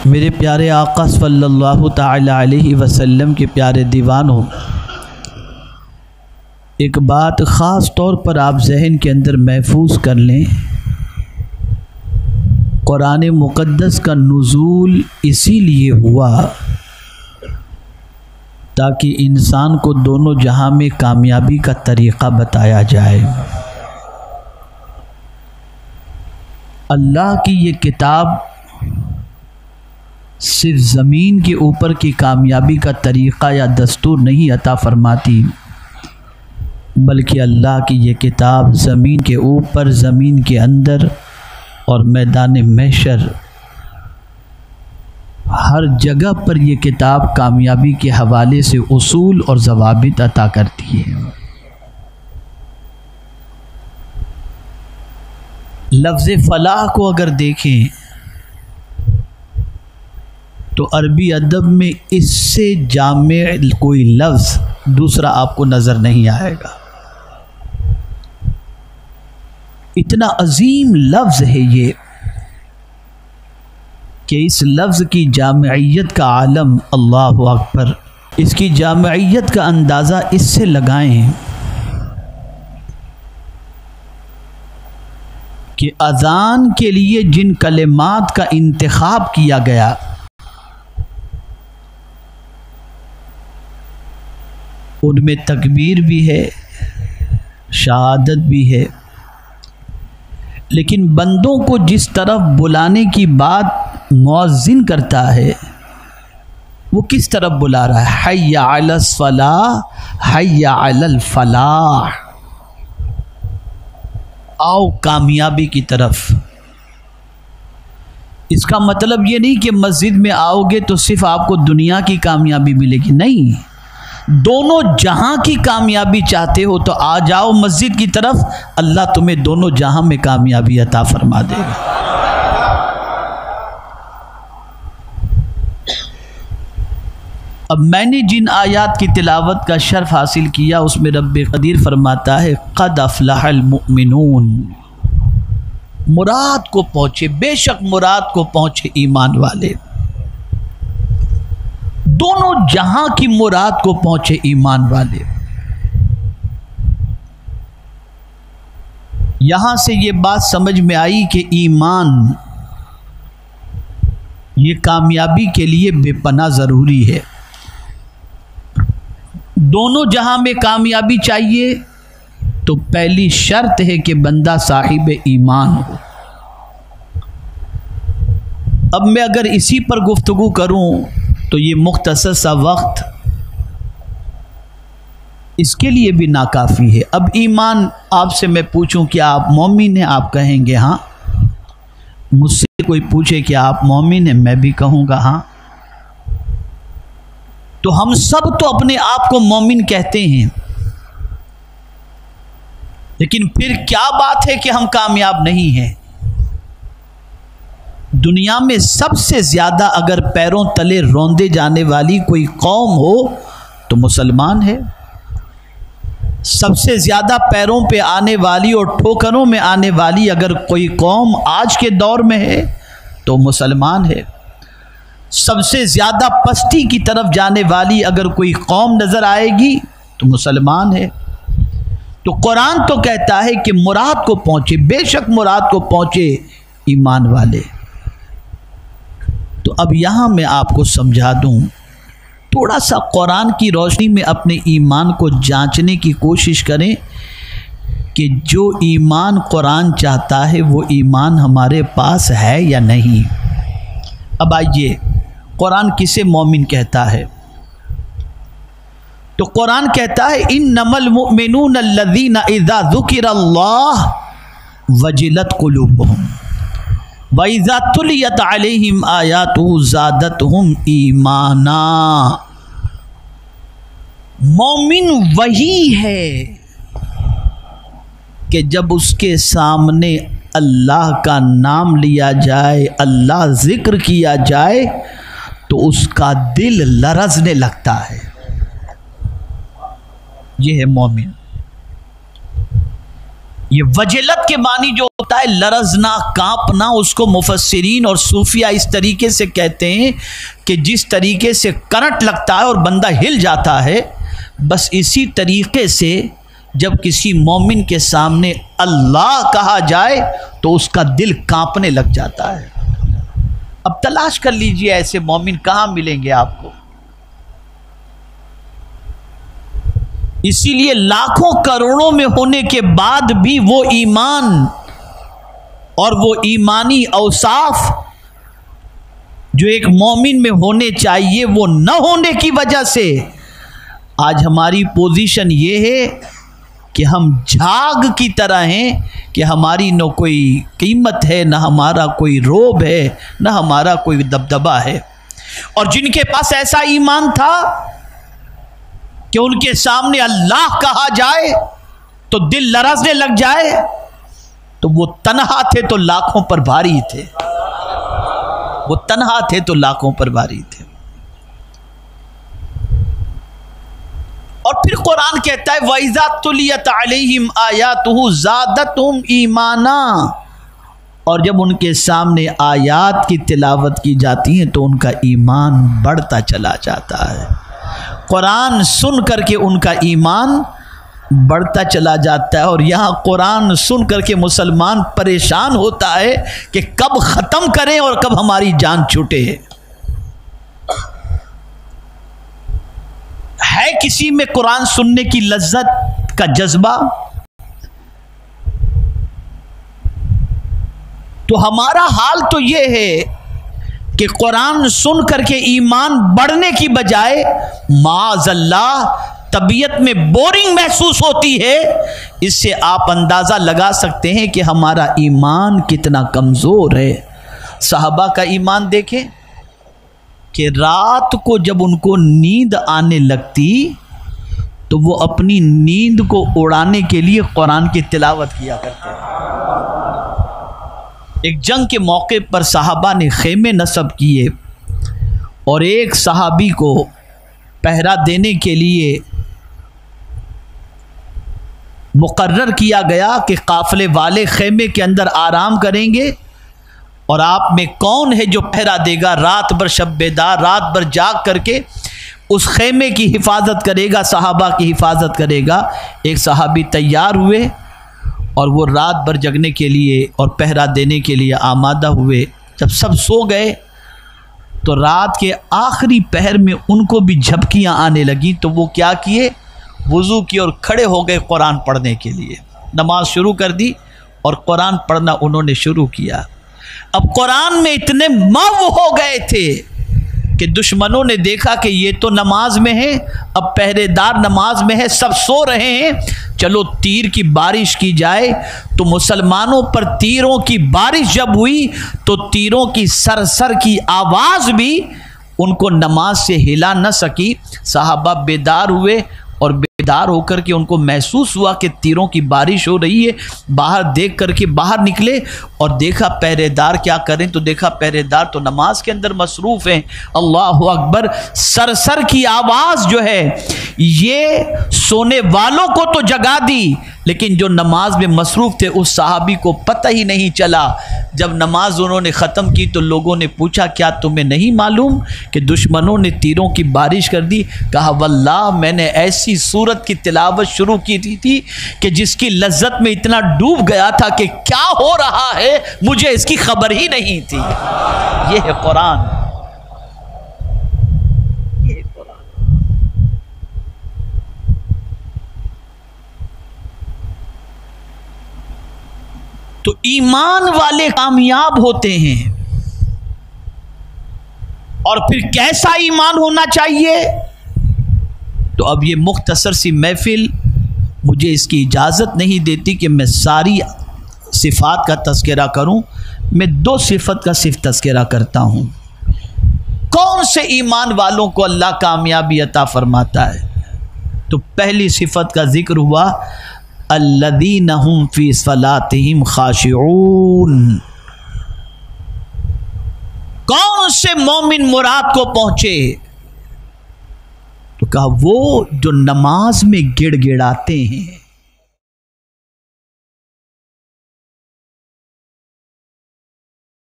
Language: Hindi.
मेरे प्यारे आका सल्लल्लाहु ताला अलैहि वसल्लम के प्यारे दीवानों, एक बात ख़ास तौर पर आप जहन के अंदर महफूज कर लें। कुरान मुक़द्दस का नुज़ूल इसीलिए हुआ ताकि इंसान को दोनों जहां में कामयाबी का तरीक़ा बताया जाए। अल्लाह की ये किताब सिर्फ ज़मीन के ऊपर की कामयाबी का तरीक़ा या दस्तूर नहीं अता फरमाती, बल्कि अल्लाह की ये किताब ज़मीन के ऊपर, ज़मीन के अंदर और मैदान महशर हर जगह पर ये किताब कामयाबी के हवाले से उसूल और ज़वाबित अता करती है। लफ्ज़ फ़लाह को अगर देखें तो अरबी अदब में इससे जामे कोई लफ्ज़ दूसरा आपको नज़र नहीं आएगा। इतना अजीम लफ्ज़ है ये कि इस लफ्ज़ की जामियत का आलम, अल्लाहु अकबर, इसकी जामियत का अंदाज़ा इससे लगाएं कि अज़ान के लिए जिन कलिमात का इंतखाब किया गया उनमें तकबीर भी है, शहादत भी है, लेकिन बंदों को जिस तरफ बुलाने की बात मुअज्जिन करता है वो किस तरफ बुला रहा है? हय्या अलस फलाह, हय्या अलल फलाह, आओ कामयाबी की तरफ। इसका मतलब ये नहीं कि मस्जिद में आओगे तो सिर्फ आपको दुनिया की कामयाबी मिलेगी, नहीं, दोनों जहां की कामयाबी चाहते हो तो आ जाओ मस्जिद की तरफ, अल्लाह तुम्हें दोनों जहां में कामयाबी अता फरमा देगा। अब मैंने जिन आयात की तिलावत का शर्फ हासिल किया उसमें रब्बे कदीर फरमाता है क़द अफ़लहल मुमिनून, मुराद को पहुँचे, बेशक मुराद को पहुँचे ईमान वाले, दोनों जहां की मुराद को पहुंचे ईमान वाले। यहां से ये बात समझ में आई कि ईमान ये कामयाबी के लिए बेपनाह ज़रूरी है। दोनों जहां में कामयाबी चाहिए तो पहली शर्त है कि बंदा साहिब ईमान हो। अब मैं अगर इसी पर गुफ्तगू करूं तो ये मुख्तसर सा वक्त इसके लिए भी नाकाफ़ी है। अब ईमान आपसे मैं पूछूं कि आप मोमिन हैं, आप कहेंगे हाँ। मुझसे कोई पूछे कि आप मोमिन हैं, मैं भी कहूँगा हाँ। तो हम सब तो अपने आप को मोमिन कहते हैं, लेकिन फिर क्या बात है कि हम कामयाब नहीं हैं? दुनिया में सबसे ज़्यादा अगर पैरों तले रौंदे जाने वाली कोई कौम हो तो मुसलमान है। सबसे ज़्यादा पैरों पे आने वाली और ठोकरों में आने वाली अगर कोई कौम आज के दौर में है तो मुसलमान है। सबसे ज़्यादा पस्ती की तरफ जाने वाली अगर कोई कौम नज़र आएगी तो मुसलमान है। तो कुरान तो कहता है कि मुराद को पहुँचे, बेशक मुराद को पहुँचे ईमान वाले। तो अब यहाँ मैं आपको समझा दूँ, थोड़ा सा कुरान की रोशनी में अपने ईमान को जांचने की कोशिश करें कि जो ईमान कुरान चाहता है वो ईमान हमारे पास है या नहीं। अब आइए, कुरान किसे मोमिन कहता है? तो कुरान कहता है इन्नमल मुमिनून अल्लज़ीना इज़ा ज़ुकिरल्लाह वजिलत क़ुलूबुहुम व इज़ा तुलियत अलैहिम आयातुहु ज़ादतहुम ईमाना। मोमिन वही है कि जब उसके सामने अल्लाह का नाम लिया जाए, अल्लाह ज़िक्र किया जाए तो उसका दिल लरज़ने लगता है। ये है मोमिन। ये वजलत के मानी जो होता है लरजना, कांपना, उसको मुफस्सिरीन और सूफिया इस तरीके से कहते हैं कि जिस तरीके से करंट लगता है और बंदा हिल जाता है, बस इसी तरीके से जब किसी मोमिन के सामने अल्लाह कहा जाए तो उसका दिल कांपने लग जाता है। अब तलाश कर लीजिए ऐसे मोमिन कहाँ मिलेंगे आपको। इसीलिए लाखों करोड़ों में होने के बाद भी वो ईमान और वो ईमानी औसाफ जो एक मोमिन में होने चाहिए वो न होने की वजह से आज हमारी पोजीशन ये है कि हम झाग की तरह हैं कि हमारी न कोई कीमत है, न हमारा कोई रोब है, न हमारा कोई दबदबा है। और जिनके पास ऐसा ईमान था कि उनके सामने अल्लाह कहा जाए तो दिल लरजने लग जाए, तो वो तन्हा थे तो लाखों पर भारी थे, वो तन्हा थे तो लाखों पर भारी थे। और फिर कुरान कहता है वइज़ा तुलियत अलैहिम आयातुहु ज़ादतहुम ईमाना, और जब उनके सामने आयात की तिलावत की जाती है तो उनका ईमान बढ़ता चला जाता है। कुरान सुन करके उनका ईमान बढ़ता चला जाता है। और यहाँ कुरान सुन करके मुसलमान परेशान होता है कि कब ख़त्म करें और कब हमारी जान छूटे। है किसी में कुरान सुनने की लज्जत का जज्बा? तो हमारा हाल तो ये है कि कुरान सुन करके ईमान बढ़ने की बजाय माज़अल्लाह तबीयत में बोरिंग महसूस होती है। इससे आप अंदाज़ा लगा सकते हैं कि हमारा ईमान कितना कमज़ोर है। सहाबा का ईमान देखें कि रात को जब उनको नींद आने लगती तो वो अपनी नींद को उड़ाने के लिए कुरान की तिलावत किया करते हैं। एक जंग के मौके पर सहाबा ने खेमे नस्ब किए और एक सहाबी को पहरा देने के लिए मुकर्रर किया गया कि काफ़िले वाले खेमे के अंदर आराम करेंगे और आप में कौन है जो पहरा देगा, रात भर शब-ए-दार, रात भर जाग करके उस खेमे की हिफाजत करेगा, सहाबा की हिफाजत करेगा। एक सहाबी तैयार हुए और वो रात भर जगने के लिए और पहरा देने के लिए आमादा हुए। जब सब सो गए तो रात के आखिरी पहर में उनको भी झपकियाँ आने लगी, तो वो क्या किए, वज़ू किए और खड़े हो गए कुरान पढ़ने के लिए। नमाज शुरू कर दी और कुरान पढ़ना उन्होंने शुरू किया। अब कुरान में इतने मव हो गए थे कि दुश्मनों ने देखा कि ये तो नमाज में है, अब पहरेदार नमाज में है, सब सो रहे हैं, चलो तीर की बारिश की जाए। तो मुसलमानों पर तीरों की बारिश जब हुई तो तीरों की सरसर की आवाज़ भी उनको नमाज से हिला न सकी। सहाबा बेदार हुए और बेदार होकर के उनको महसूस हुआ कि तीरों की बारिश हो रही है। बाहर देख करके बाहर निकले और देखा पहरेदार क्या करें, तो देखा पहरेदार तो नमाज के अंदर मसरूफ़ हैं। अल्लाह अकबर। सरसर की आवाज़ जो है ये सोने वालों को तो जगा दी, लेकिन जो नमाज में मसरूफ़ थे उस सहाबी को पता ही नहीं चला। जब नमाज उन्होंने ख़त्म की तो लोगों ने पूछा क्या तुम्हें नहीं मालूम कि दुश्मनों ने तीरों की बारिश कर दी? कहा वल्लाह मैंने ऐसी सूरत की तिलावत शुरू की थी कि जिसकी लज्जत में इतना डूब गया था कि क्या हो रहा है मुझे इसकी खबर ही नहीं थी। ये है कुरान। तो ईमान वाले कामयाब होते हैं। और फिर कैसा ईमान होना चाहिए? तो अब ये मुख्तसर सी महफिल मुझे इसकी इजाज़त नहीं देती कि मैं सारी सिफ़ात का तज़किरा करूं। मैं दो सिफ़त का सिर्फ तज़किरा करता हूं। कौन से ईमान वालों को अल्लाह कामयाबी अता फरमाता है? तो पहली सिफ़त का जिक्र हुआ अल्लज़ीना हुम फ़ी सलातिहिम ख़ाशिऊन। कौन से मोमिन मुराद को पहुंचे? तो कहा वो जो नमाज में गिड़गिड़ाते हैं,